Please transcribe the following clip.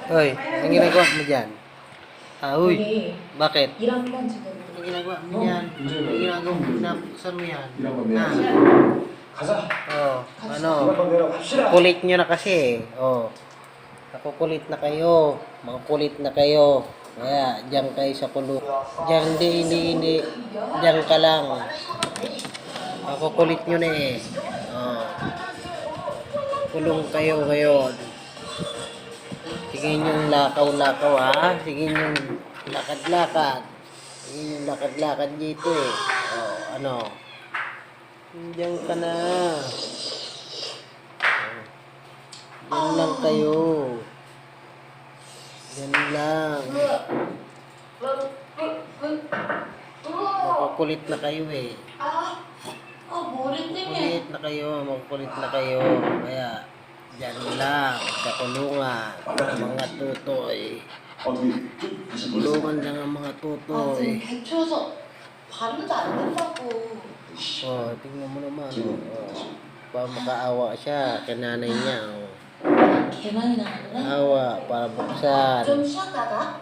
Hoy, ang ginagawa mo dyan? Uy, 여기 bakit? 1학번 지금 Ang ginagawa mo dyan? Ang ginagawa mo, pinapuksan mo yan. 이런 Ha? 건데. 가자. Ano? 이런 건 내가 갑시다. Kulit nyo na kasi. Nakukulit na kayo. Mga kulit na kayo. Kaya, diyan kayo sa kulong. Diyan, hindi. Diyan ka lang. Nakukulit nyo na eh. Kulong kayo ngayon. Sige yung lakaw-lakaw ha. Sige yung lakad-lakad. Sige yung lakad-lakad dito eh. Ano? Diyan ka na. Diyan lang kayo. Diyan lang. Makukulit na kayo eh. 머리 Makukulit na kayo. Makukulit na kayo. Kaya, diyan lang. Sa kulungan. Mga tutoy. 어떻게 다시 불렀어? Kulungan lang ang mga 아, tutoy. 지금 백초여서 발음도 안 된다고. Tingnan mo naman. Para makaawa siya kay nanay niya. 개만이 나갈래? Awa, para buksan. 좀 쉬었다가